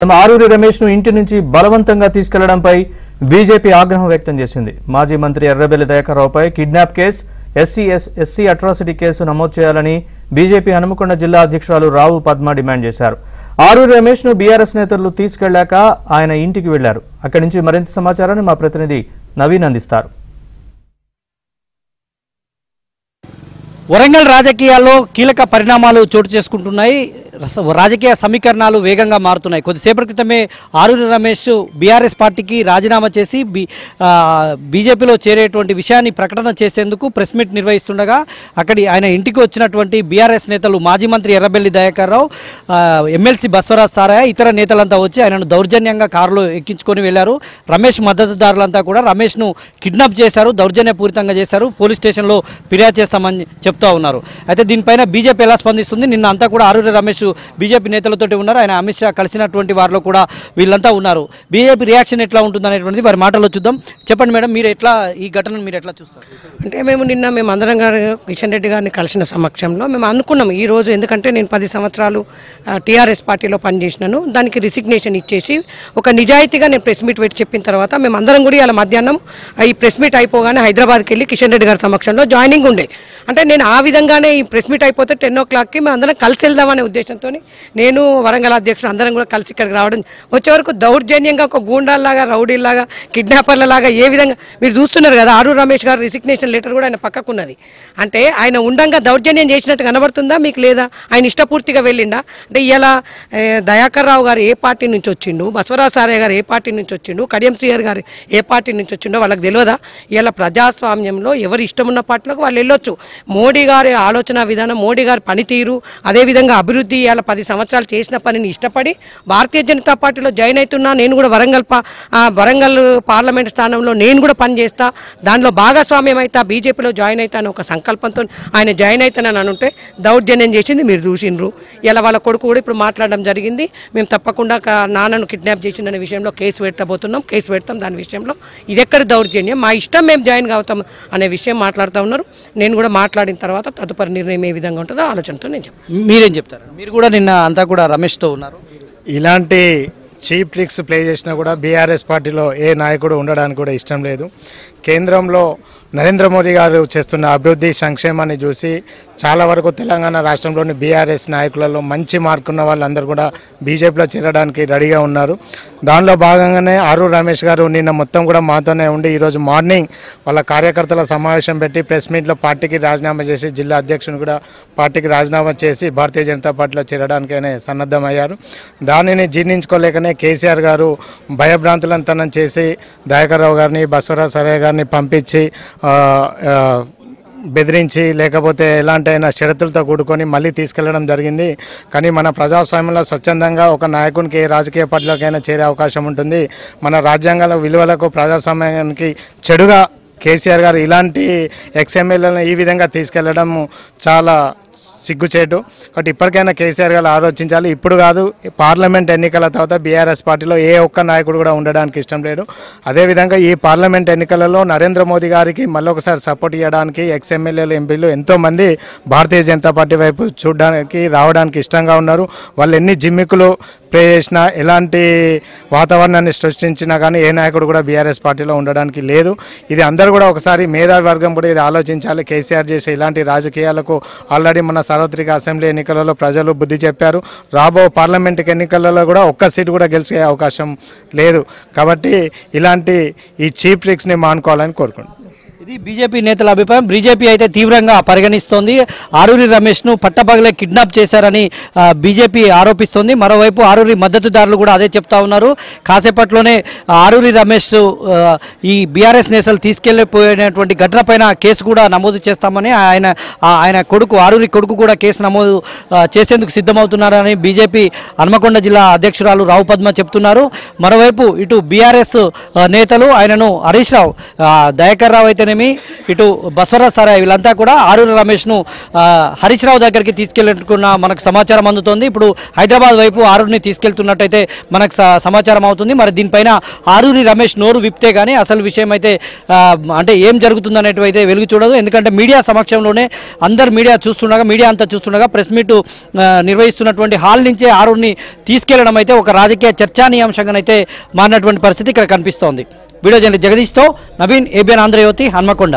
ఆరూరి రమేష్ ను ఇంటి నుంచి బలవంతంగా తీసుకెళ్లడంపై బీజేపీ ఆగ్రహం వ్యక్తం చేసింది. మాజీ మంత్రి ఎర్రబెల్లి దయాకర్రావుపై kidnap case, SC atrocity case నమోదు చేయాలని బీజేపీ హనుమకొండ జిల్లా అధ్యక్షురాలు రావు పద్మ డిమాండ్ చేశారు. ఆరూరి రమేష్ ను బీఆర్ఎస్ నేతలు తీసుకెళ్లాక ఆయన ఇంటికి వెళ్లారు. అక్కడి నుంచి మరింత సమాచారాన్ని మా ప్రతినిధి నవీన్ అందిస్తారు. వరంగల్ రాజకీయాల్లో కీలక పరిణామాలు చోటు చేసుకుంటున్నాయి. రాజకీయ సమీకరణాలు వేగంగా మారుతున్నాయి. కొద్దిసేపటి క్రితమే ఆరూరి రమేష్ బీఆర్ఎస్ పార్టీకి రాజీనామా చేసి బీజేపీలో చేరేటువంటి విషయాన్ని ప్రకటన చేసేందుకు ప్రెస్ మీట్ నిర్వహిస్తుండగా అక్కడి ఆయన ఇంటికి వచ్చినటువంటి బీఆర్ఎస్ నేతలు మాజీ మంత్రి ఎర్రబెల్లి దయాకర్రావు, ఎమ్మెల్సీ బస్వరాజ్ సారయ్య, ఇతర నేతలంతా వచ్చి ఆయనను దౌర్జన్యంగా కారులో ఎక్కించుకొని వెళ్లారు. రమేష్ మద్దతుదారులంతా కూడా రమేష్ను కిడ్నాప్ చేశారు, దౌర్జన్యపూరితంగా చేశారు, పోలీస్ స్టేషన్లో ఫిర్యాదు చేస్తామని చెప్తా ఉన్నారు. అయితే దీనిపైన బీజేపీ ఎలా స్పందిస్తుంది? నిన్న అంతా కూడా ఆరూరి రమేష్ బీజేపీ నేతలతోటి ఉన్నారు. ఆయన అమిత్ షా కలిసినటువంటి వారిలో కూడా వీళ్ళంతా ఉన్నారు. బీజేపీ రియాక్షన్ ఎట్లా ఉంటుంది అనేటువంటిది వారి మాటల్లో చూద్దాం. చెప్పండి మేడం, మీరు ఎట్లా ఈ ఘటనను మీరు ఎట్లా చూస్తారు? అంటే మేము అందరం గారు కిషన్ రెడ్డి గారిని కలిసిన సమక్షంలో మేము అనుకున్నాం ఈ రోజు, ఎందుకంటే నేను 10 సంవత్సరాలు టీఆర్ఎస్ పార్టీలో పనిచేసినాను. దానికి రిసిగ్నేషన్ ఇచ్చేసి ఒక నిజాయితీగా నేను ప్రెస్ మీట్ పెట్టి చెప్పిన తర్వాత మేము అందరం కూడా ఇలా మధ్యాహ్నం ఈ ప్రెస్ మీట్ అయిపోగానే హైదరాబాద్కి వెళ్ళి కిషన్ రెడ్డి గారి సమక్షంలో జాయినింగ్ ఉండే. అంటే నేను ఆ విధంగానే ఈ ప్రెస్ మీట్ అయిపోతే 10 o'clockకి మేము అందరం కలిసి వెళ్దామనే ఉద్దేశంతో నేను వరంగల్ అధ్యక్షుడు అందరం కూడా కలిసి ఇక్కడికి రావడం, వచ్చే వరకు దౌర్జన్యంగా ఒక గూండాల్లాగా, రౌడీలాగా, కిడ్నాపర్లలాగా ఏ విధంగా మీరు చూస్తున్నారు కదా. ఆరూరి రమేష్ గారు రిసిగ్నేషన్ లెటర్ కూడా ఆయన పక్కకున్నది. అంటే ఆయన ఉండంగా దౌర్జన్యం చేసినట్టు కనబడుతుందా మీకు, లేదా ఆయన ఇష్టపూర్తిగా వెళ్ళిండా? అంటే ఇలా దయాకర్రావు గారు ఏ పార్టీ నుంచి వచ్చిండు, బస్వరాజ్ సారయ్య గారు ఏ పార్టీ నుంచి వచ్చిండు, కడియం శ్రీహరి గారు ఏ పార్టీ నుంచి వచ్చిండో వాళ్ళకి తెలియదా? ఇలా ప్రజాస్వామ్యంలో ఎవరు ఇష్టం ఉన్న పార్టీలకు వాళ్ళు వెళ్ళొచ్చు. మోడీ గారి ఆలోచన విధానం, మోడీ గారి పనితీరు, అదేవిధంగా అభివృద్ధి, ఇలా 10 సంవత్సరాలు చేసిన పనిని ఇష్టపడి భారతీయ జనతా పార్టీలో జాయిన్ అవుతున్నా. నేను కూడా వరంగల్ పార్లమెంట్ స్థానంలో నేను కూడా పనిచేస్తా, దానిలో భాగస్వామ్యం అవుతా, బీజేపీలో జాయిన్ అవుతా అని ఒక సంకల్పంతో ఆయన జాయిన్ అవుతానని అనుంటే దౌర్జన్యం చేసింది మీరు చూసిండ్రు. ఇలా వాళ్ళ కొడుకు కూడా ఇప్పుడు మాట్లాడడం జరిగింది. మేము తప్పకుండా నాన్నను కిడ్నాప్ చేసిందనే విషయంలో కేసు పెడతాం. దాని విషయంలో ఇది ఎక్కడ దౌర్జన్యం, మా ఇష్టం మేము జాయిన్ అవుతాం అనే విషయం మాట్లాడుతూ ఉన్నారు. నేను కూడా మాట్లాడిన తర్వాత తదుపరి నిర్ణయం ఏ విధంగా ఉంటుందో ఆలోచనతో నేను చెప్తాను. మీరేం చెప్తారు? మీరు కూడా నిన్న అంతా కూడా రమేష్తో ఉన్నారు. ఇలాంటి చీప్ ట్రిక్స్ ప్లే చేసినా కూడా బీఆర్ఎస్ పార్టీలో ఏ నాయకుడు ఉండడానికి కూడా ఇష్టం లేదు. కేంద్రంలో నరేంద్ర మోదీ గారు చేస్తున్న అభివృద్ధి సంక్షేమాన్ని చూసి చాలా వరకు తెలంగాణ రాష్ట్రంలోని బీఆర్ఎస్ నాయకులలో మంచి మార్కున్న వాళ్ళందరూ కూడా బీజేపీలో చేరడానికి రెడీగా ఉన్నారు. దానిలో భాగంగానే ఆరూరి రమేష్ గారు నిన్న మొత్తం కూడా మాతోనే ఉండి ఈరోజు మార్నింగ్ వాళ్ళ కార్యకర్తల సమావేశం పెట్టి ప్రెస్ మీట్లో పార్టీకి రాజీనామా చేసి, జిల్లా అధ్యక్షుని కూడా పార్టీకి రాజీనామా చేసి భారతీయ జనతా పార్టీలో చేరడానికైనా సన్నద్ధమయ్యారు. దానిని జీర్ణించుకోలేకనే కేసీఆర్ గారు భయభ్రాంతులంతనం చేసి దయాకర్రావు గారిని, బస్వరాజ్ సారయ్య గారిని పంపించి బెదిరించి, లేకపోతే ఎలాంటి అయినా షరతులతో కూడుకొని మళ్ళీ తీసుకెళ్లడం జరిగింది. కానీ మన ప్రజాస్వామ్యంలో స్వచ్ఛందంగా ఒక నాయకునికి ఏ రాజకీయ పార్టీలోకైనా చేరే అవకాశం ఉంటుంది. మన రాజ్యాంగ విలువలకు, ప్రజాస్వామ్యానికి చెడుగా కేసీఆర్ గారు ఇలాంటి ఎక్స్ఎమ్మెల్యేలను ఈ విధంగా తీసుకెళ్లడం చాలా సిగ్గుచేటు. కాబట్టి ఇప్పటికైనా కేసీఆర్ గారు ఆలోచించాలి. ఇప్పుడు కాదు, పార్లమెంట్ ఎన్నికల తర్వాత బీఆర్ఎస్ పార్టీలో ఏ ఒక్క నాయకుడు కూడా ఉండడానికి ఇష్టం లేదు. అదేవిధంగా ఈ పార్లమెంట్ ఎన్నికలలో నరేంద్ర మోదీ గారికి మళ్ళొకసారి సపోర్ట్ ఇవ్వడానికి ఎక్స్ఎమ్మెల్యేలు, ఎంపీలు ఎంతోమంది భారతీయ జనతా పార్టీ వైపు చూడడానికి రావడానికి ఇష్టంగా ఉన్నారు. వాళ్ళు ఎన్ని జిమ్మికులు ప్లే చేసినా, ఎలాంటి వాతావరణాన్ని సృష్టించినా కానీ ఏ నాయకుడు కూడా బీఆర్ఎస్ పార్టీలో ఉండడానికి లేదు. ఇది అందరూ కూడా ఒకసారి మేధావి వర్గం కూడా ఇది ఆలోచించాలి. కేసీఆర్ చేసే ఇలాంటి రాజకీయాలకు ఆల్రెడీ మన సార్వత్రిక అసెంబ్లీ ఎన్నికలలో ప్రజలు బుద్ధి చెప్పారు. రాబో పార్లమెంట్ ఎన్నికలలో కూడా ఒక్క సీటు కూడా గెలిచే అవకాశం లేదు. కాబట్టి ఇలాంటి ఈ చీప్ ట్రిక్స్ని మానుకోవాలని కోరుకుంటున్నాను. ఇది బీజేపీ నేతల అభిప్రాయం. బీజేపీ అయితే తీవ్రంగా పరిగణిస్తోంది. ఆరూరి రమేష్ను పట్టపగలే కిడ్నాప్ చేశారని బీజేపీ ఆరోపిస్తోంది. మరోవైపు ఆరూరి మద్దతుదారులు కూడా అదే చెప్తా ఉన్నారు. కాసేపట్లోనే ఆరూరి రమేష్ ఈ బీఆర్ఎస్ నేతలు తీసుకెళ్లిపోయినటువంటి ఘటన పైన కేసు కూడా నమోదు చేస్తామని ఆయన కొడుకు, ఆరూరి కొడుకు కూడా కేసు నమోదు చేసేందుకు సిద్ధమవుతున్నారని బీజేపీ హన్మకొండ జిల్లా అధ్యక్షురాలు రావు పద్మ చెప్తున్నారు. మరోవైపు ఇటు బీఆర్ఎస్ నేతలు ఆయనను హరీష్ రావు, దయాకర్రావు అయితేనేమి, అయితేనేమి ఇటు బసవరాజ్ సారాయ్ వీళ్ళంతా కూడా ఆరూరి రమేష్ను హరీష్ రావు దగ్గరికి తీసుకెళ్ళుకున్న మనకు సమాచారం అందుతోంది. ఇప్పుడు హైదరాబాద్ వైపు ఆరూరిని తీసుకెళ్తున్నట్టయితే మనకు సమాచారం అవుతుంది. మరి దీనిపైన ఆరూరి రమేష్ నోరు విప్తే కానీ అసలు విషయం అయితే అంటే ఏం జరుగుతుంది అనేటివైతే వెలుగు చూడదు. ఎందుకంటే మీడియా సమక్షంలోనే అందరు మీడియా అంతా చూస్తుండగా ప్రెస్ మీట్ నిర్వహిస్తున్నటువంటి హాల్ నుంచే ఆరూరిని తీసుకెళ్లడం అయితే ఒక రాజకీయ చర్చానీయాంశంగానైతే మారినటువంటి పరిస్థితి ఇక్కడ కనిపిస్తోంది. వీడియో జర్నలిస్ట్ జగదీష్తో నవీన్, ఏబిఎన్ ఆంధ్రజ్యోతి, హన్మకొండ.